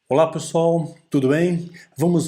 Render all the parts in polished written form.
Olá pessoal, tudo bem? Vamos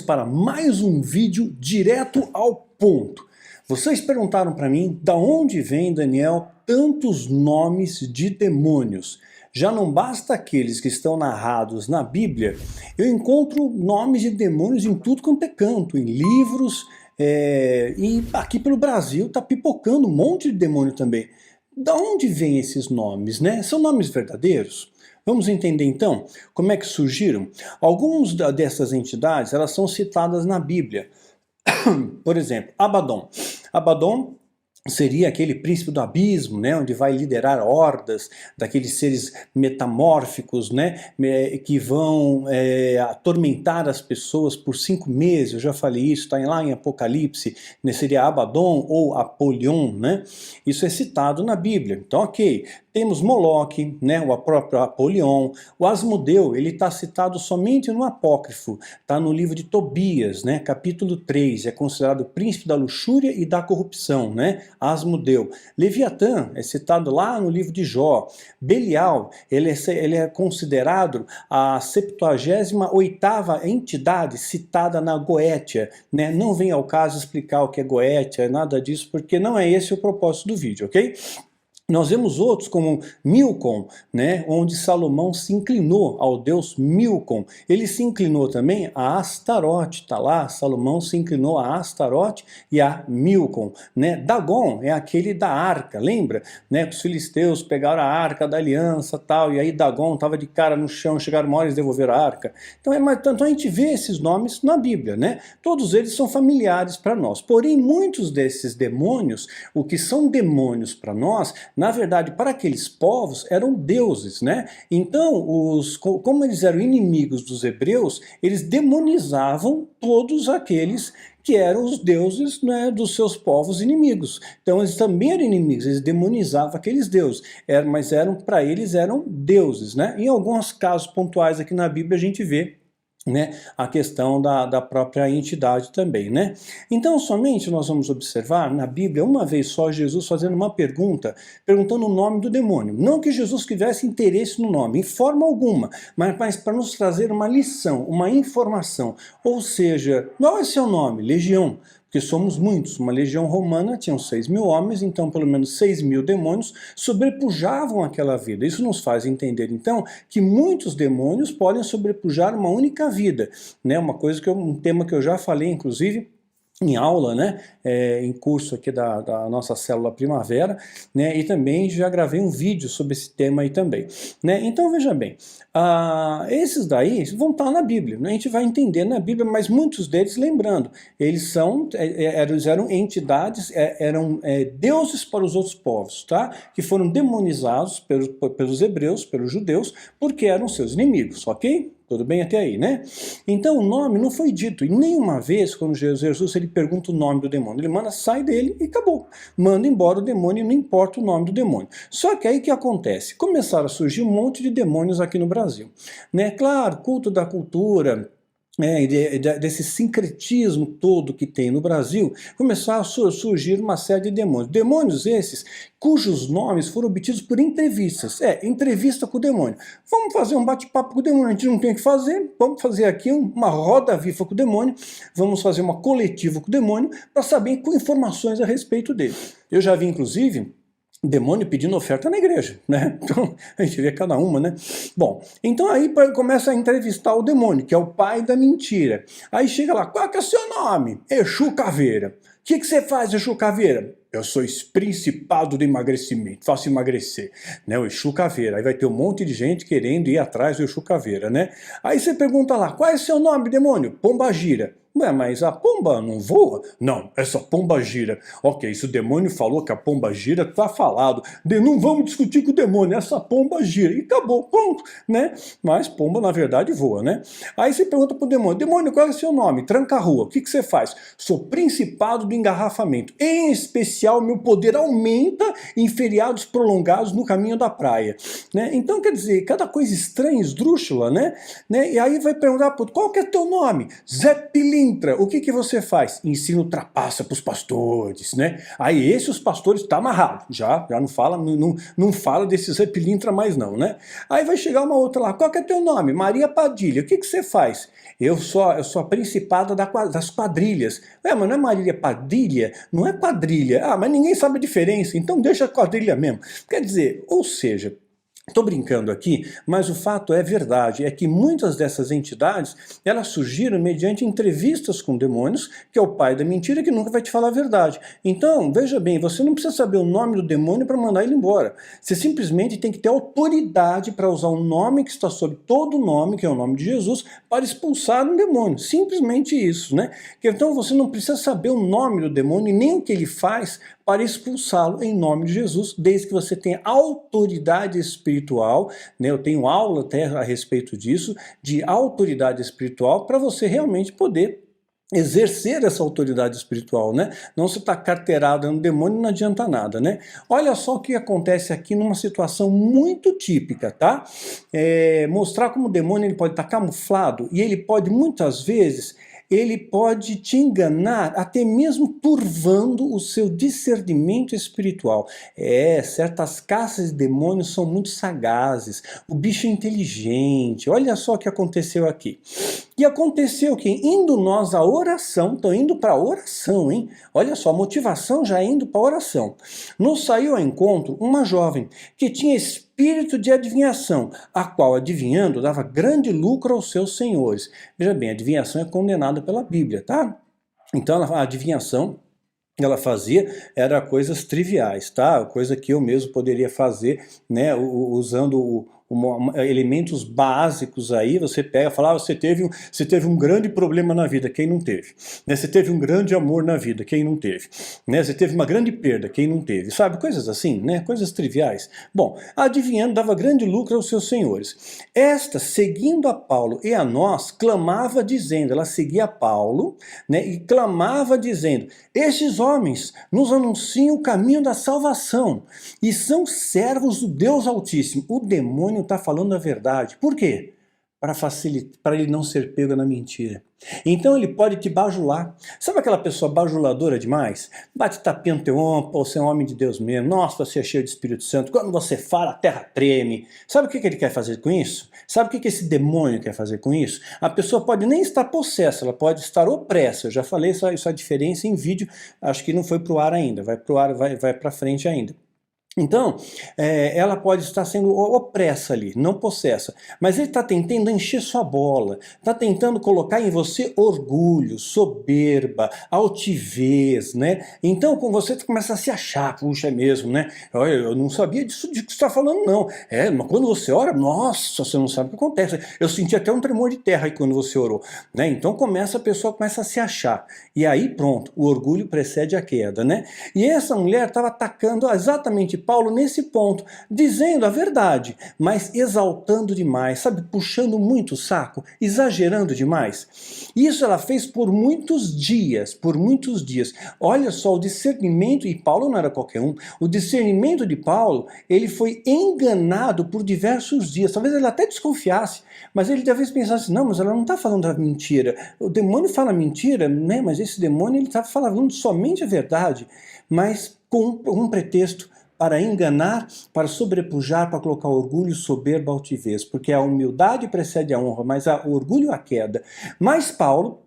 para mais um vídeo direto ao ponto. Vocês perguntaram para mim, da onde vem, Daniel, tantos nomes de demônios? Já não basta aqueles que estão narrados na Bíblia, eu encontro nomes de demônios em tudo quanto é canto, em livros, e aqui pelo Brasil está pipocando um monte de demônio também. Da onde vêm esses nomes, né? São nomes verdadeiros? Vamos entender então como é que surgiram? Algumas dessas entidades, elas são citadas na Bíblia. Por exemplo, Abaddon. Abaddon seria aquele príncipe do abismo, né, onde vai liderar hordas daqueles seres metamórficos, né, que vão atormentar as pessoas por 5 meses. Eu já falei isso, está lá em Apocalipse, né, seria Abaddon ou Apolion, né? Isso é citado na Bíblia. Então, ok, temos Moloque, né, o próprio Apolion. O Asmodeu, ele está citado somente no Apócrifo, está no livro de Tobias, né, capítulo 3, é considerado o príncipe da luxúria e da corrupção, né? Asmodeu. Leviatã é citado lá no livro de Jó. Belial, ele é considerado a 78ª entidade citada na Goétia, né? Não vem ao caso explicar o que é Goétia, nada disso, porque não é esse o propósito do vídeo, ok? Nós vemos outros como Milcom, né, onde Salomão se inclinou ao deus Milcom. Ele se inclinou também a Astarote, tá lá, Salomão se inclinou a Astarote e a Milcom. Né? Dagon é aquele da arca, lembra? Né, que os filisteus pegaram a arca da aliança tal, e aí Dagon estava de cara no chão, chegaram uma hora eles devolveram a arca. Então, então a gente vê esses nomes na Bíblia, né? Todos eles são familiares para nós. Porém, muitos desses demônios, o que são demônios para nós, na verdade, para aqueles povos, eram deuses, né? Então, como eles eram inimigos dos hebreus, eles demonizavam todos aqueles que eram os deuses, né, dos seus povos inimigos. Então, eles também eram inimigos, eles demonizavam aqueles deuses, mas para eles eram deuses, né? Em alguns casos pontuais aqui na Bíblia a gente vê, né, a questão da própria entidade também, né? Então, somente nós vamos observar na Bíblia, uma vez só, Jesus fazendo uma pergunta, perguntando o nome do demônio. Não que Jesus tivesse interesse no nome, em forma alguma, mas para nos trazer uma lição, uma informação. Ou seja, qual é seu nome? Legião. Porque somos muitos, uma legião romana tinha 6.000 homens, então pelo menos 6.000 demônios sobrepujavam aquela vida. Isso nos faz entender então que muitos demônios podem sobrepujar uma única vida, né? Uma coisa um tema que eu já falei inclusive em aula, né, em curso aqui da nossa célula Primavera, né, e também já gravei um vídeo sobre esse tema aí também, né. Então veja bem, esses daí vão estar na Bíblia, né? A gente vai entender na Bíblia, mas muitos deles, lembrando, eles eram entidades, eram deuses para os outros povos, tá, que foram demonizados pelos hebreus, pelos judeus, porque eram seus inimigos, ok? Tudo bem até aí, né? Então o nome não foi dito, e nenhuma vez quando Jesus ele pergunta o nome do demônio, ele manda, sai dele e acabou. Manda embora o demônio e não importa o nome do demônio. Só que aí o que acontece? Começaram a surgir um monte de demônios aqui no Brasil, né? Claro, culto da cultura, desse sincretismo todo que tem no Brasil, começaram a surgir uma série de demônios. Demônios esses, cujos nomes foram obtidos por entrevistas. Entrevista com o demônio. Vamos fazer um bate-papo com o demônio, a gente não tem o que fazer, vamos fazer aqui uma roda viva com o demônio, vamos fazer uma coletiva com o demônio, para saber informações a respeito dele. Eu já vi, inclusive, demônio pedindo oferta na igreja, né? Então, a gente vê cada uma, né? Bom, então aí começa a entrevistar o demônio, que é o pai da mentira. Aí chega lá, qual que é o seu nome? Exu Caveira. O que você faz, Exu Caveira? Eu sou principado do emagrecimento, faço emagrecer, né? O Exu Caveira. Aí vai ter um monte de gente querendo ir atrás do Exu Caveira, né? Aí você pergunta lá, qual é o seu nome, demônio? Pombagira. Ué, mas a pomba não voa? Não, essa pomba gira. Ok, se o demônio falou que a pomba gira, tá falado. Não vamos discutir com o demônio, essa pomba gira. E acabou, pronto, né? Mas pomba, na verdade, voa, né? Aí você pergunta pro demônio, demônio, qual é o seu nome? Tranca a rua, o que você faz? Sou principado do engarrafamento, em especial especial, meu poder aumenta em feriados prolongados no caminho da praia. Né? Então, quer dizer, cada coisa estranha, esdrúxula, né? E aí vai perguntar, qual que é teu nome? Zé Pilintra. O que você faz? Ensino trapaça para os pastores, né? Aí os pastores tá amarrado, já não fala, não fala desse Zé Pilintra mais não, né? Aí vai chegar uma outra lá, qual que é teu nome? Maria Padilha. O que você faz? Eu sou a principada das quadrilhas. Mas não é Maria Padilha? Não é quadrilha. Ah, mas ninguém sabe a diferença, então deixa a quadrilha mesmo. Quer dizer, ou seja, estou brincando aqui, mas o fato é verdade, é que muitas dessas entidades, elas surgiram mediante entrevistas com demônios, que é o pai da mentira, que nunca vai te falar a verdade. Então, veja bem, você não precisa saber o nome do demônio para mandar ele embora. Você simplesmente tem que ter autoridade para usar um nome que está sob todo o nome, que é o nome de Jesus, para expulsar um demônio. Simplesmente isso, né? Então você não precisa saber o nome do demônio e nem o que ele faz para expulsá-lo em nome de Jesus, desde que você tenha autoridade espiritual, né? Eu tenho aula até a respeito disso, de autoridade espiritual, para você realmente poder exercer essa autoridade espiritual, né? Não se está carteirado no demônio, não adianta nada, né? Olha só o que acontece aqui numa situação muito típica, tá? Mostrar como o demônio ele pode estar camuflado e ele pode muitas vezes ele pode te enganar, até mesmo turvando o seu discernimento espiritual. Certas caças de demônios são muito sagazes, o bicho é inteligente. Olha só o que aconteceu aqui. E aconteceu que, indo nós à oração, estão indo para a oração, hein? Olha só, a motivação já indo para a oração. Nos saiu ao encontro uma jovem que tinha espírito de adivinhação, a qual, adivinhando, dava grande lucro aos seus senhores. Veja bem, a adivinhação é condenada pela Bíblia, tá? Então, a adivinhação ela fazia era coisas triviais, tá? Coisa que eu mesmo poderia fazer, né? Usando elementos básicos aí, você pega e fala, você teve um grande problema na vida, quem não teve? Né? Você teve um grande amor na vida, quem não teve? Né? Você teve uma grande perda, quem não teve? Sabe, coisas assim, né? Coisas triviais. Bom, adivinhando, dava grande lucro aos seus senhores. Esta, seguindo a Paulo e a nós, clamava dizendo, ela seguia Paulo, né? E clamava dizendo, estes homens nos anunciam o caminho da salvação e são servos do Deus Altíssimo. O demônio está falando a verdade. Por quê? Para ele não ser pego na mentira. Então ele pode te bajular. Sabe aquela pessoa bajuladora demais? Bate tapinha no teu ombro, pô, você é um homem de Deus mesmo. Nossa, você é cheio de Espírito Santo. Quando você fala, a terra treme. Sabe o que ele quer fazer com isso? Sabe o que esse demônio quer fazer com isso? A pessoa pode nem estar possessa, ela pode estar opressa. Eu já falei essa diferença em vídeo, acho que não foi para o ar ainda, vai para o ar, vai para frente ainda. Então, ela pode estar sendo opressa ali, não possessa, mas ele está tentando encher sua bola, está tentando colocar em você orgulho, soberba, altivez, né? Então, com você começa a se achar, puxa, é mesmo, né? Eu não sabia disso de que você está falando, não. Mas quando você ora, nossa, você não sabe o que acontece. Eu senti até um tremor de terra aí quando você orou, né? Então a pessoa começa a se achar, e aí pronto, o orgulho precede a queda, né? E essa mulher estava atacando exatamente Paulo nesse ponto, dizendo a verdade, mas exaltando demais, sabe, puxando muito o saco, exagerando demais. Isso ela fez por muitos dias, Olha só, o discernimento, e Paulo não era qualquer um, o discernimento de Paulo, ele foi enganado por diversos dias, talvez ele até desconfiasse, mas ele talvez pensasse, não, mas ela não está falando a mentira, o demônio fala mentira, né? Mas esse demônio ele está falando somente a verdade, mas com um pretexto, para enganar, para sobrepujar, para colocar orgulho, soberba, altivez, porque a humildade precede a honra, mas o orgulho a queda. Mas Paulo,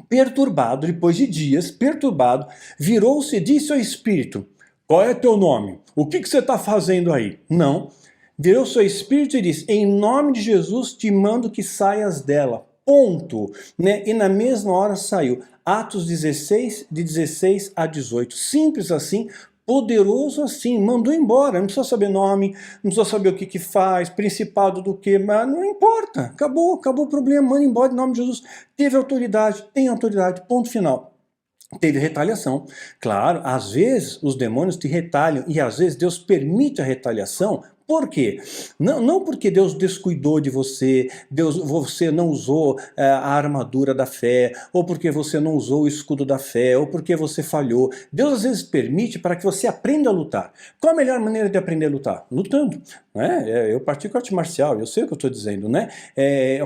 perturbado, depois de dias, perturbado, virou-se e disse ao espírito, qual é teu nome? O que você está fazendo aí? Não. Virou-se ao espírito e disse, em nome de Jesus te mando que saias dela. Ponto. Né? E na mesma hora saiu. Atos 16, de 16 a 18. Simples assim, poderoso assim, mandou embora, não precisa saber nome, não precisa saber o que faz, principado do que, mas não importa, acabou o problema, manda embora em nome de Jesus, teve autoridade, tem autoridade, ponto final. Teve retaliação, claro, às vezes os demônios te retalham e às vezes Deus permite a retaliação Por quê? Não porque Deus descuidou de você, você não usou a armadura da fé, ou porque você não usou o escudo da fé, ou porque você falhou. Deus às vezes permite para que você aprenda a lutar. Qual a melhor maneira de aprender a lutar? Lutando. Né? Eu pratico arte marcial, eu sei o que eu estou dizendo, né?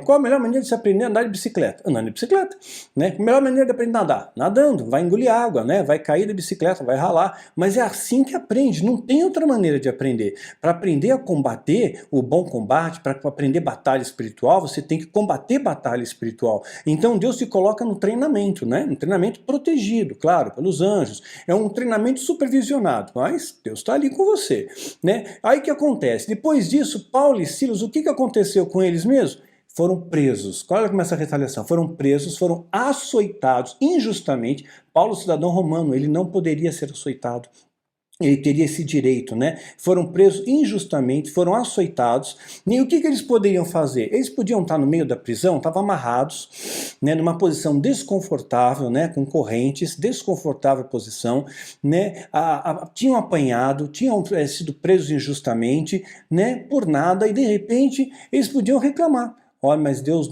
Qual a melhor maneira de se aprender a andar de bicicleta? Andando de bicicleta. Né? A melhor maneira de aprender a nadar? Nadando, vai engolir água, né? Vai cair da bicicleta, vai ralar, mas é assim que aprende, não tem outra maneira de aprender. Para aprender a combater o bom combate, para aprender batalha espiritual, você tem que combater batalha espiritual. Então Deus te coloca no treinamento, né? Um treinamento protegido, claro, pelos anjos. É um treinamento supervisionado, mas Deus está ali com você, né? Aí o que acontece? Depois disso, Paulo e Silas, o que aconteceu com eles mesmo? Foram presos. Olha como essa retaliação. Foram presos, foram açoitados injustamente. Paulo, cidadão romano, ele não poderia ser açoitado. Ele teria esse direito, né? Foram presos injustamente, foram açoitados. E o que eles poderiam fazer? Eles podiam estar no meio da prisão, estavam amarrados, né, numa posição desconfortável, né, com correntes, desconfortável posição, né? Tinham apanhado, tinham sido presos injustamente, né, por nada, e de repente eles podiam reclamar. Olha, mas Deus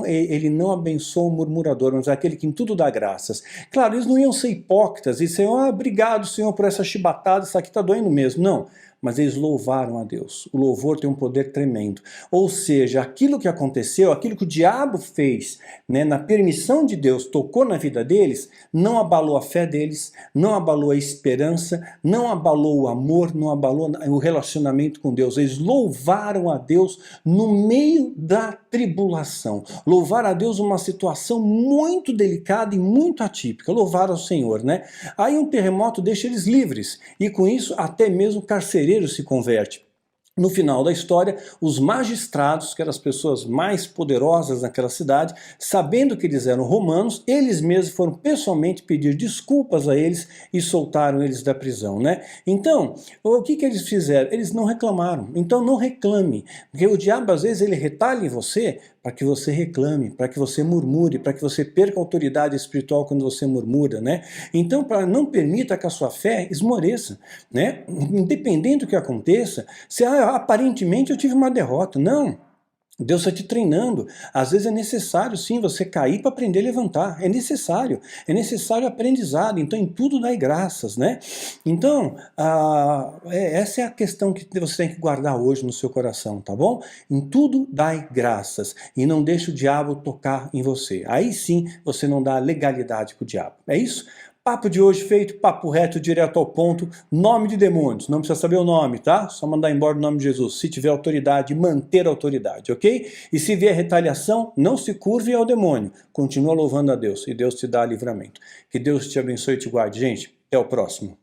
ele não abençoa o murmurador, mas aquele que em tudo dá graças. Claro, eles não iam ser hipócritas e dizer, obrigado, Senhor, por essa chibatada, isso aqui está doendo mesmo. Não. Mas eles louvaram a Deus. O louvor tem um poder tremendo. Ou seja, aquilo que aconteceu, aquilo que o diabo fez, né, na permissão de Deus, tocou na vida deles, não abalou a fé deles, não abalou a esperança, não abalou o amor, não abalou o relacionamento com Deus. Eles louvaram a Deus no meio da tribulação. Louvaram a Deus numa situação muito delicada e muito atípica. Louvaram ao Senhor, né? Aí um terremoto deixa eles livres. E com isso, até mesmo o carcereiro se converte. No final da história, os magistrados, que eram as pessoas mais poderosas naquela cidade, sabendo que eles eram romanos, eles mesmos foram pessoalmente pedir desculpas a eles e soltaram eles da prisão, né? Então, o que eles fizeram? Eles não reclamaram. Então não reclame, porque o diabo às vezes ele retalha em você para que você reclame, para que você murmure, para que você perca a autoridade espiritual quando você murmura, né? Então, não permita que a sua fé esmoreça, né? Independente do que aconteça, se aparentemente eu tive uma derrota. Não. Deus está te treinando. Às vezes é necessário sim você cair para aprender a levantar. É necessário aprendizado. Então em tudo dai graças, né? Então essa é a questão que você tem que guardar hoje no seu coração, tá bom? Em tudo dai graças e não deixe o diabo tocar em você. Aí sim você não dá legalidade para o diabo. É isso? Papo de hoje feito, papo reto, direto ao ponto, nome de demônios, não precisa saber o nome, tá? Só mandar embora o nome de Jesus, se tiver autoridade, manter a autoridade, ok? E se vier retaliação, não se curve ao demônio, continua louvando a Deus e Deus te dá livramento. Que Deus te abençoe e te guarde, gente, até o próximo.